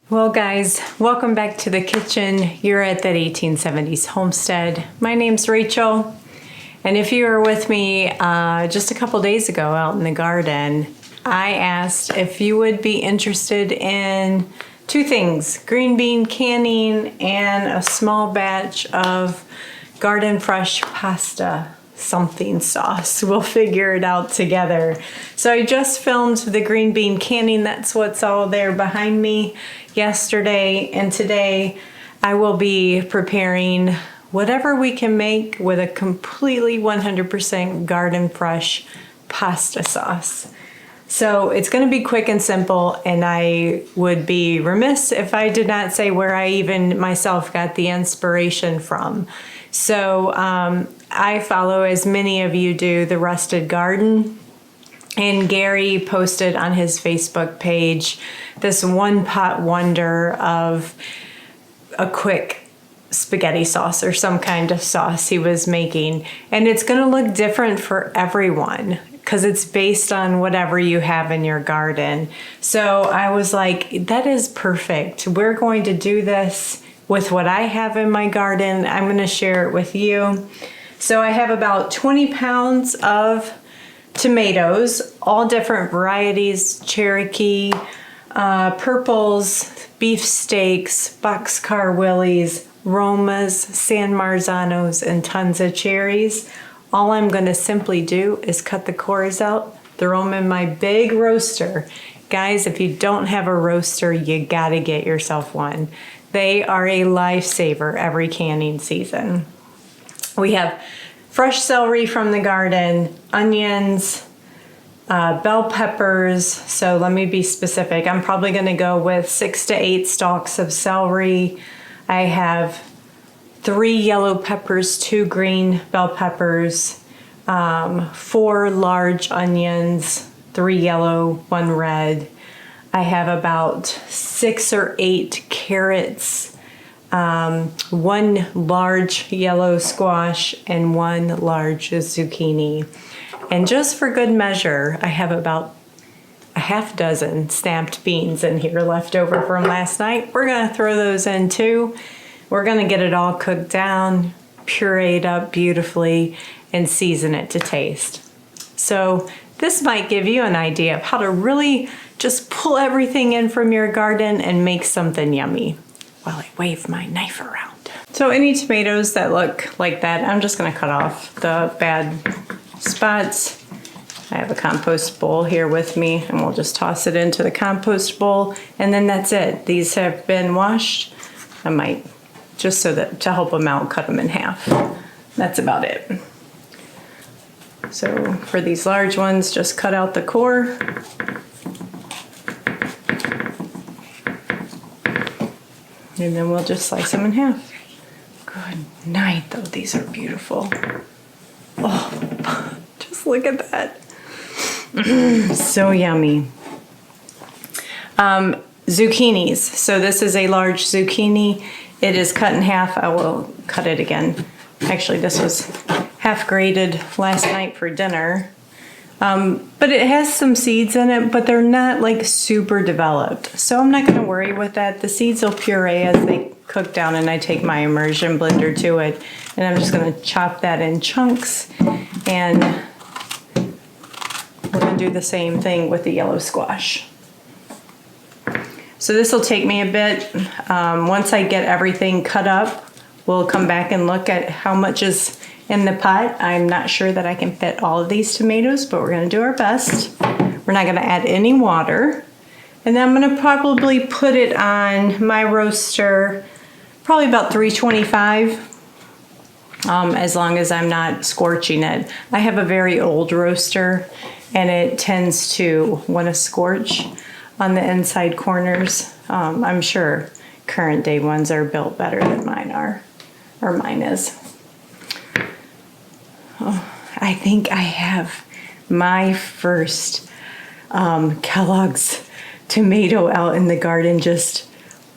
Well guys, welcome back to the kitchen. You're at that 1870s homestead. My name's Rachel, and if you were with me just a couple days ago out in the garden, I asked if you would be interested in two things: green bean canning and a small batch of garden fresh pasta something sauce. We'll figure it out together. So I just filmed the green bean canning. That's what's all there behind me yesterday, and today I will be preparing whatever we can make with a completely 100% garden fresh pasta sauce. So it's going to be quick and simple, and I would be remiss if I did not say where I even myself got the inspiration from. So I follow, as many of you do, The Rusted Garden, and Gary posted on his Facebook page this one pot wonder of a quick spaghetti sauce or some kind of sauce he was making, and it's going to look different for everyone because it's based on whatever you have in your garden. So I was like, that is perfect. We're going to do this with what I have in my garden. I'm going to share it with you. So I have about 20 pounds of tomatoes, all different varieties: Cherokee, purples, beefsteaks, boxcar willies, Romas, San Marzanos, and tons of cherries. All I'm going to simply do is cut the cores out, throw them in my big roaster. Guys, if you don't have a roaster, you gotta get yourself one. They are a lifesaver every canning season. We have fresh celery from the garden, onions, bell peppers. So let me be specific. I'm probably going to go with 6 to 8 stalks of celery. I have 3 yellow peppers, 2 green bell peppers, 4 large onions, 3 yellow, 1 red. I have about 6 or 8 carrots, 1 large yellow squash, and 1 large zucchini. And just for good measure, I have about a half dozen snapped beans in here left over from last night. We're going to throw those in too. We're going to get it all cooked down, pureed up beautifully, and season it to taste. So this might give you an idea of how to really just pull everything in from your garden and make something yummy while I wave my knife around. So any tomatoes that look like that, I'm just going to cut off the bad spots. I have a compost bowl here with me, and we'll just toss it into the compost bowl, and then that's it. These have been washed. I might, just so that to help them out, cut them in half. That's about it. So for these large ones, just cut out the core. And then we'll just slice them in half. Good night, though. These are beautiful. Oh, just look at that. So yummy. Zucchinis. So this is a large zucchini. It is cut in half. I will cut it again. Actually, this was half grated last night for dinner. But it has some seeds in it, but they're not like super developed. So I'm not going to worry with that. The seeds will puree as they cook down, and I take my immersion blender to it. And I'm just going to chop that in chunks. And we're going to do the same thing with the yellow squash. So this will take me a bit. Once I get everything cut up, we'll come back and look at how much is in the pot. I'm not sure that I can fit all of these tomatoes, but we're going to do our best. We're not going to add any water. And then I'm going to probably put it on my roaster, probably about 325, as long as I'm not scorching it. I have a very old roaster, and it tends to want to scorch on the inside corners. I'm sure current day ones are built better than mine are, or mine is. Oh, I think I have my first Kellogg's tomato out in the garden, just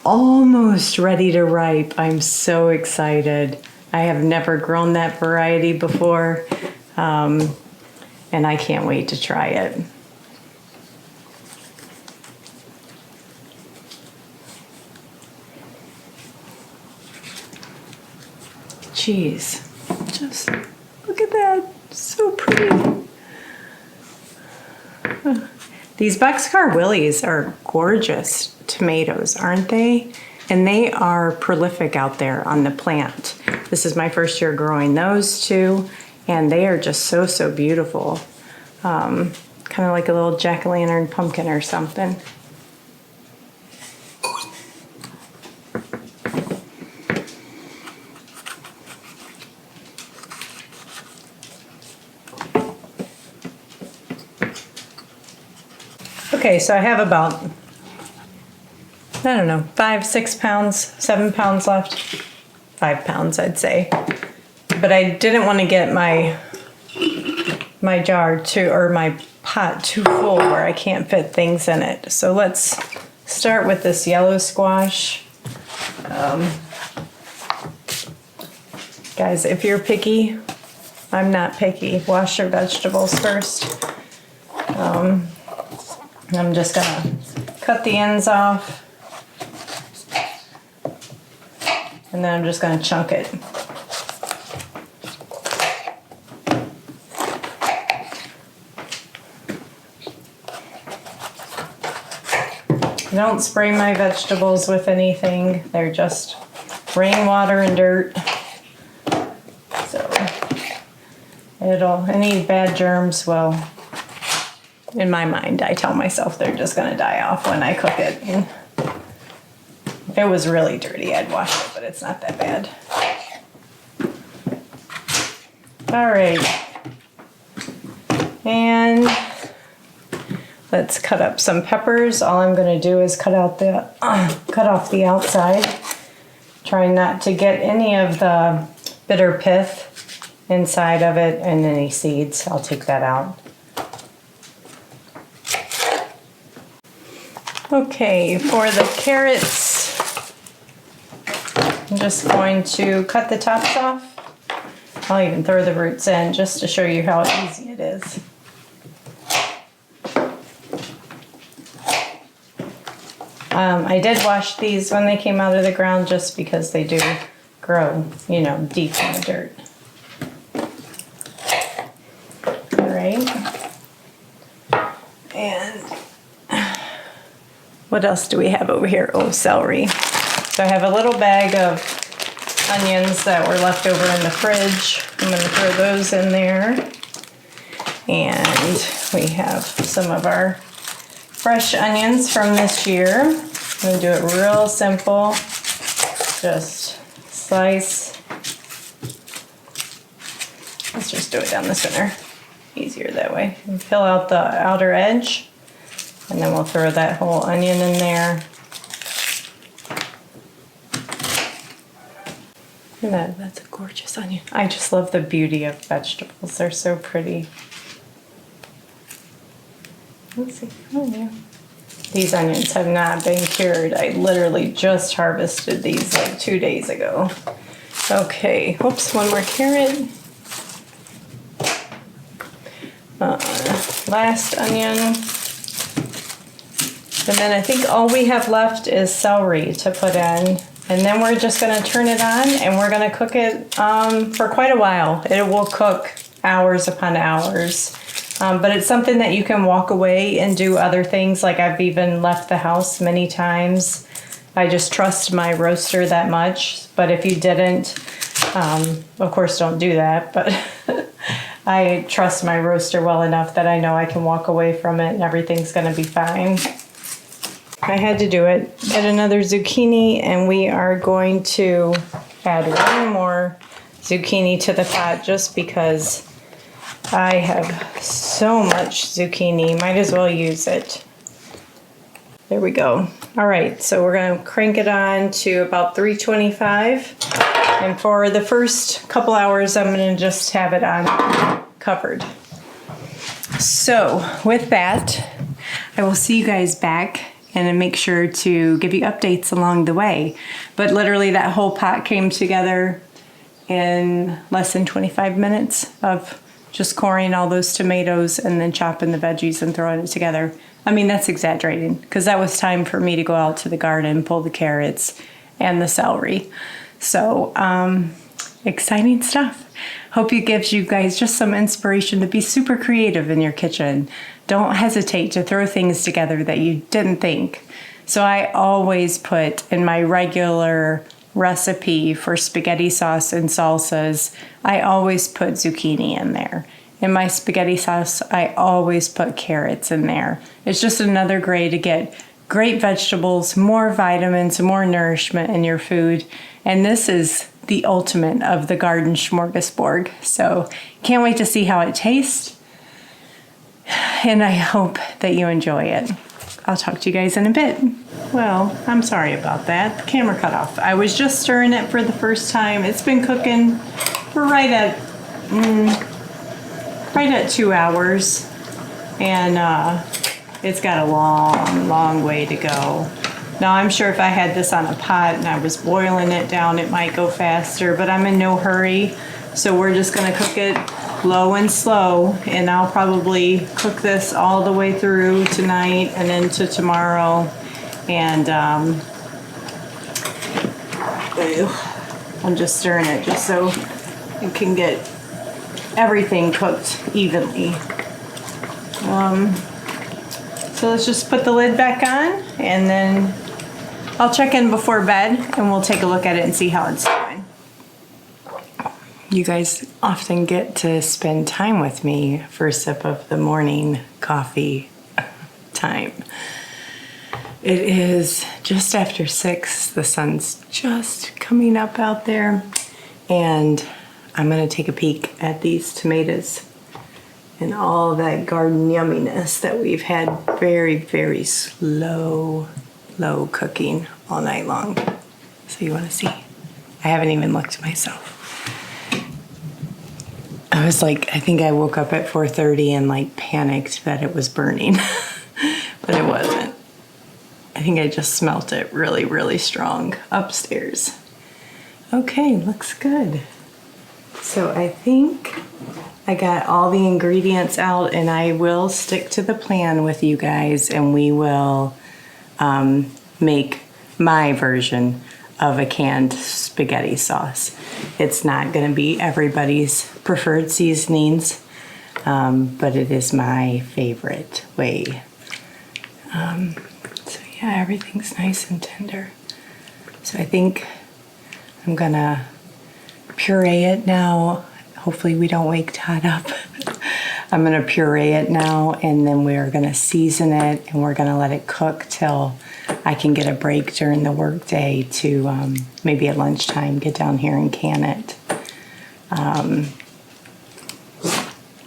almost ready to ripe. I'm so excited. I have never grown that variety before, and I can't wait to try it. Jeez, just look at that, so pretty. These Boxcar Willies are gorgeous tomatoes, aren't they? And they are prolific out there on the plant. This is my first year growing those two, and they are just so, so beautiful. Kind of like a little jack-o'-lantern pumpkin or something. Okay, so I have about, I don't know, 5, 6 pounds, 7 pounds left. 5 pounds, I'd say. But I didn't want to get my jar or my pot too full where I can't fit things in it. So let's start with this yellow squash. Guys, if you're picky, I'm not picky. Wash your vegetables first. I'm just gonna cut the ends off, and then I'm just gonna chunk it. I don't spray my vegetables with anything. They're just rainwater and dirt. So any bad germs will, in my mind, I tell myself they're just gonna die off when I cook it. And if it was really dirty, I'd wash it, but it's not that bad. All right. And let's cut up some peppers. All I'm gonna do is cut off the outside. Trying not to get any of the bitter pith inside of it and any seeds. I'll take that out. Okay, for the carrots, I'm just going to cut the tops off. I'll even throw the roots in just to show you how easy it is. I did wash these when they came out of the ground just because they do grow, you know, deep in the dirt. All right. And what else do we have over here? Oh, celery. So I have a little bag of onions that were left over in the fridge. I'm going to throw those in there. And we have some of our fresh onions from this year. I'm going to do it real simple. Just slice. Let's just do it down the center. Easier that way. And peel out the outer edge. And then we'll throw that whole onion in there. Look at that, that's a gorgeous onion. I just love the beauty of vegetables. They're so pretty. Let's see, oh yeah. These onions have not been cured. I literally just harvested these like 2 days ago. Okay, whoops, one more carrot. Last onion. And then I think all we have left is celery to put in. And then we're just gonna turn it on and we're gonna cook it for quite a while. It will cook hours upon hours. But it's something that you can walk away and do other things. Like I've even left the house many times. I just trust my roaster that much. But if you didn't, of course don't do that. But I trust my roaster well enough that I know I can walk away from it and everything's gonna be fine. I had to do it. Get another zucchini and we are going to add one more zucchini to the pot just because I have so much zucchini. Might as well use it. There we go. All right, so we're gonna crank it on to about 325. And for the first couple hours, I'm gonna just have it on covered. So with that, I will see you guys back and then make sure to give you updates along the way. But literally that whole pot came together in less than 25 minutes of just coring all those tomatoes and then chopping the veggies and throwing it together. I mean, that's exaggerating because that was time for me to go out to the garden, pull the carrots and the celery. So exciting stuff. Hope it gives you guys just some inspiration to be super creative in your kitchen. Don't hesitate to throw things together that you didn't think. So I always put in my regular recipe for spaghetti sauce and salsas, I always put zucchini in there. In my spaghetti sauce, I always put carrots in there. It's just another way to get great vegetables, more vitamins, more nourishment in your food. And this is the ultimate of the garden smorgasbord. So can't wait to see how it tastes. And I hope that you enjoy it. I'll talk to you guys in a bit. Well, I'm sorry about that. The camera cut off. I was just stirring it for the first time. It's been cooking for right at 2 hours. And it's got a long, long way to go. Now, I'm sure if I had this on a pot and I was boiling it down, it might go faster, but I'm in no hurry. So we're just gonna cook it low and slow, and I'll probably cook this all the way through tonight and into tomorrow. And I'm just stirring it just so it can get everything cooked evenly. So let's just put the lid back on, and then I'll check in before bed and we'll take a look at it and see how it's doing. You guys often get to spend time with me for a sip of the morning coffee time. It is just after 6. The sun's just coming up out there, and I'm gonna take a peek at these tomatoes and all that garden yumminess that we've had very, very low cooking all night long. So you wanna see? I haven't even looked myself. I was like, I think I woke up at 4:30 and like panicked that it was burning, but it wasn't. I think I just smelt it really, really strong upstairs. Okay, looks good. So I think I got all the ingredients out, and I will stick to the plan with you guys, and we will make my version of a canned spaghetti sauce. It's not gonna be everybody's preferred seasonings, but it is my favorite way. So yeah, everything's nice and tender. So I think I'm gonna puree it now. Hopefully we don't wake Todd up. I'm gonna puree it now, and then we're gonna season it, and we're gonna let it cook till I can get a break during the workday to maybe at lunchtime get down here and can it.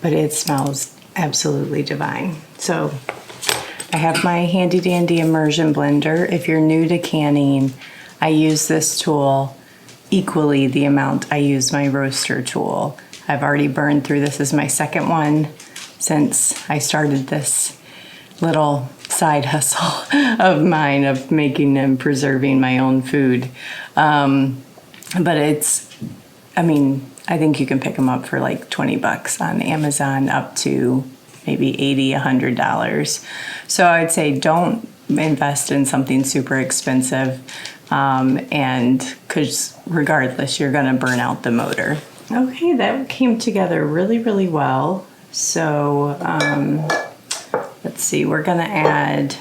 But it smells absolutely divine. So I have my handy dandy immersion blender. If you're new to canning, I use this tool equally the amount I use my roaster tool. I've already burned through, this is my second one since I started this little side hustle of mine of making and preserving my own food. But it's, I mean, I think you can pick them up for like 20 bucks on Amazon up to maybe $80, $100. So I'd say don't invest in something super expensive, and because regardless, you're gonna burn out the motor. Okay, that came together really, really well. So let's see, we're gonna add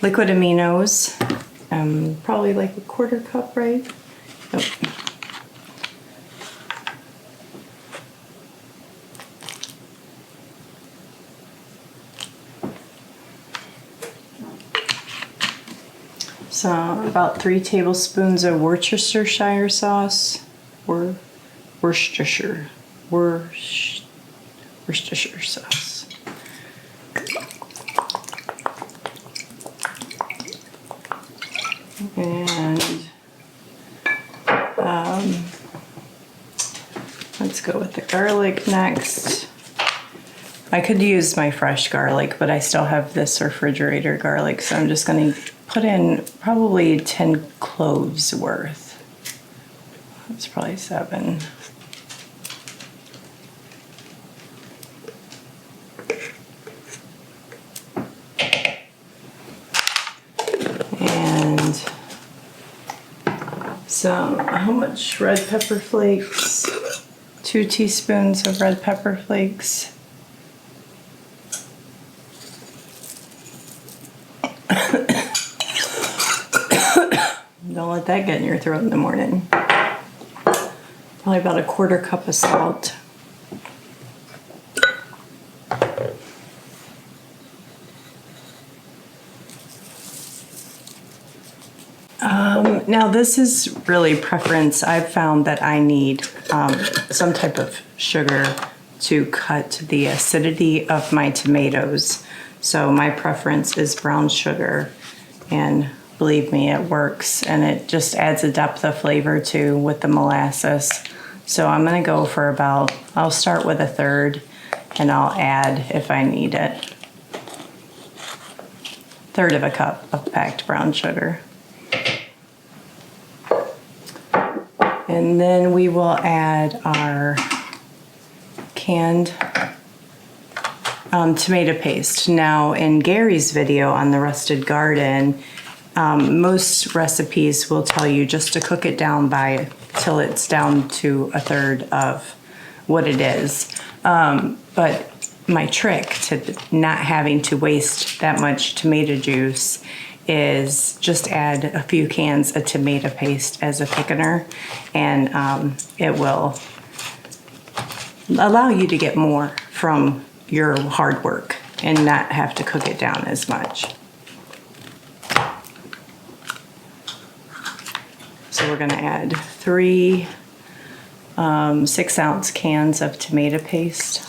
liquid aminos, probably like a 1/4 cup, right? Nope. So about 3 tablespoons of Worcestershire sauce, or Worcestershire sauce. And let's go with the garlic next. I could use my fresh garlic, but I still have this refrigerator garlic, so I'm just gonna put in probably 10 cloves worth. That's probably 7. And some, how much red pepper flakes? 2 teaspoons of red pepper flakes. Don't let that get in your throat in the morning. Probably about a 1/4 cup of salt. Now this is really preference. I've found that I need some type of sugar to cut the acidity of my tomatoes. So my preference is brown sugar, and believe me, it works, and it just adds a depth of flavor too with the molasses. So I'm gonna go for about, I'll start with 1/3 and I'll add if I need it. 1/3 of a cup of packed brown sugar. And then we will add our canned tomato paste. Now in Gary's video on the Rusted Garden, most recipes will tell you just to cook it down till it's down to 1/3 of what it is. But my trick to not having to waste that much tomato juice is just add a few cans of tomato paste as a thickener, and it will allow you to get more from your hard work and not have to cook it down as much. So we're gonna add 3 6-ounce cans of tomato paste.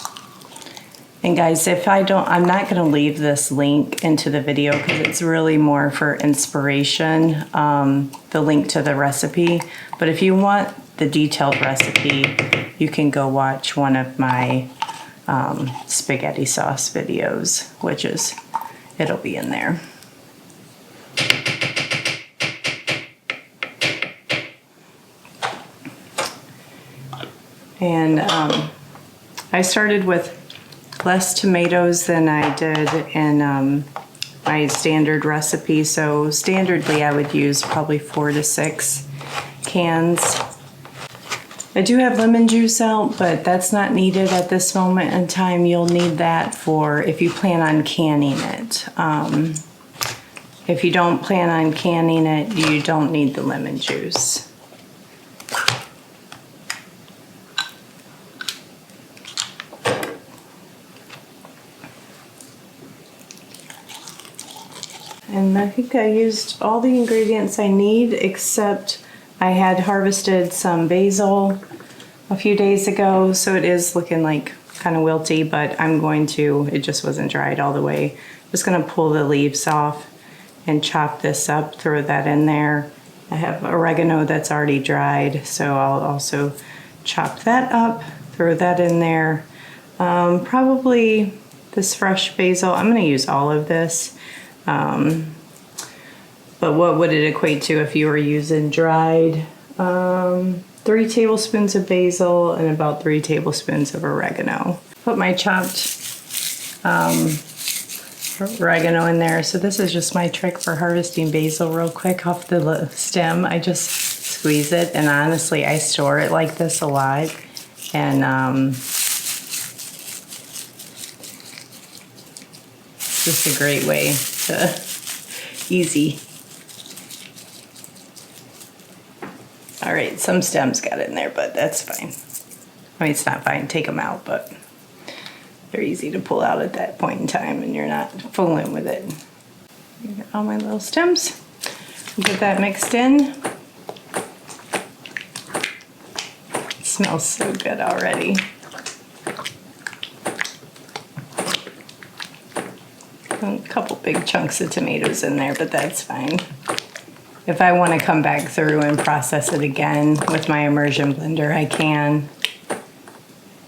And guys, I'm not gonna leave this link into the video because it's really more for inspiration, the link to the recipe. But if you want the detailed recipe, you can go watch one of my spaghetti sauce videos, it'll be in there. And I started with less tomatoes than I did in my standard recipe. So standardly I would use probably 4 to 6 cans. I do have lemon juice out, but that's not needed at this moment in time. You'll need that for if you plan on canning it. If you don't plan on canning it, you don't need the lemon juice. And I think I used all the ingredients I need, except I had harvested some basil a few days ago, so it is looking like kind of wilty, but it just wasn't dried all the way. I'm just gonna pull the leaves off and chop this up, throw that in there. I have oregano that's already dried, so I'll also chop that up, throw that in there. Probably this fresh basil, I'm gonna use all of this. But what would it equate to if you were using dried? 3 tablespoons of basil and about 3 tablespoons of oregano. Put my chopped oregano in there. So this is just my trick for harvesting basil real quick off the stem. I just squeeze it, and honestly I store it like this a lot. And it's just a great way to easy. All right, some stems got in there, but that's fine. I mean, it's not fine, take them out, but they're easy to pull out at that point in time and you're not fooling with it. Got all my little stems. Get that mixed in. It smells so good already. A couple big chunks of tomatoes in there, but that's fine. If I want to come back through and process it again with my immersion blender, I can.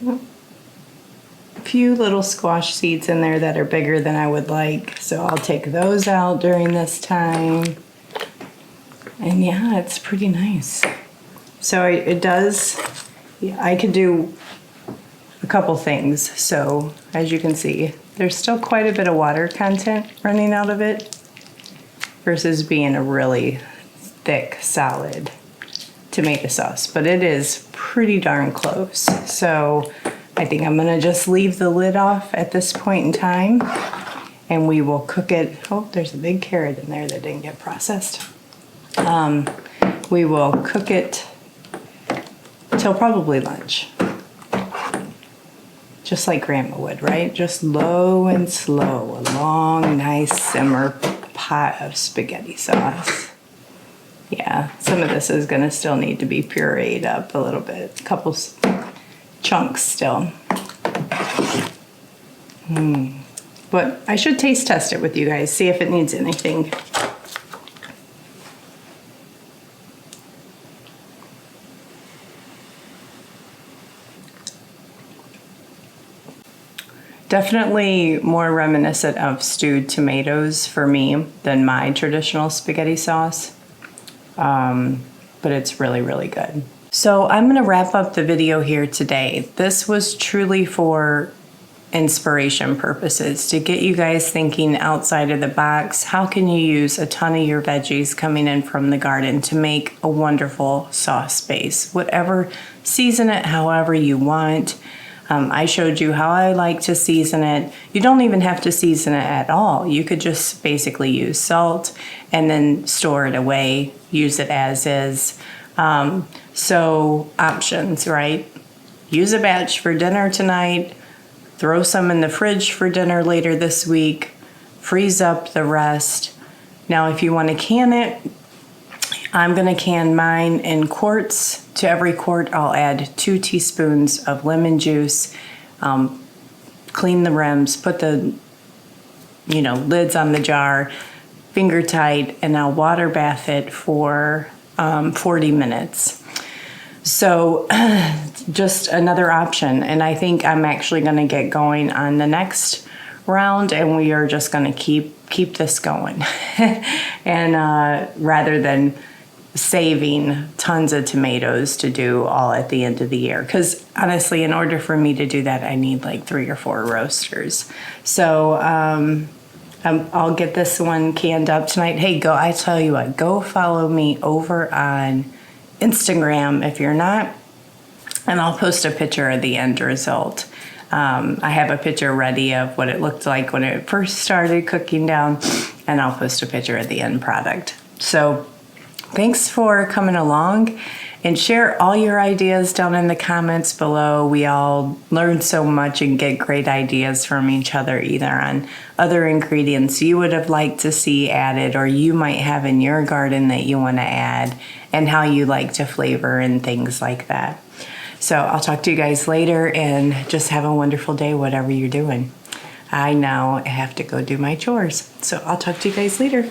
A few little squash seeds in there that are bigger than I would like, so I'll take those out during this time. And yeah, it's pretty nice. So it does, I could do a couple things. So as you can see, there's still quite a bit of water content running out of it versus being a really thick, solid tomato sauce, but it is pretty darn close. So I think I'm gonna just leave the lid off at this point in time, and we will cook it. Oh, there's a big carrot in there that didn't get processed. We will cook it till probably lunch. Just like Grandma would, right? Just low and slow, a long, nice simmer pot of spaghetti sauce. Yeah, some of this is gonna still need to be pureed up a little bit. A couple chunks still. But I should taste test it with you guys, see if it needs anything. Definitely more reminiscent of stewed tomatoes for me than my traditional spaghetti sauce. But it's really, really good. So I'm gonna wrap up the video here today. This was truly for inspiration purposes, to get you guys thinking outside of the box. How can you use a ton of your veggies coming in from the garden to make a wonderful sauce base? Whatever, season it however you want. I showed you how I like to season it. You don't even have to season it at all. You could just basically use salt and then store it away, use it as is. So options, right? Use a batch for dinner tonight, throw some in the fridge for dinner later this week, freeze up the rest. Now, if you want to can it, I'm going to can mine in quarts. To every quart, I'll add 2 teaspoons of lemon juice, clean the rims, put the, lids on the jar, finger tight, and I'll water bath it for 40 minutes. So just another option. And I think I'm actually going to get going on the next round, and we are just going to keep this going. And rather than saving tons of tomatoes to do all at the end of the year, because honestly, in order for me to do that, I need like 3 or 4 roasters. So I'll get this one canned up tonight. Hey, I tell you what, go follow me over on Instagram if you're not, and I'll post a picture of the end result. I have a picture ready of what it looked like when it first started cooking down, and I'll post a picture of the end product. So thanks for coming along, and share all your ideas down in the comments below. We all learn so much and get great ideas from each other, either on other ingredients you would have liked to see added, or you might have in your garden that you want to add, and how you like to flavor and things like that. So I'll talk to you guys later, and just have a wonderful day, whatever you're doing. I now have to go do my chores. So I'll talk to you guys later.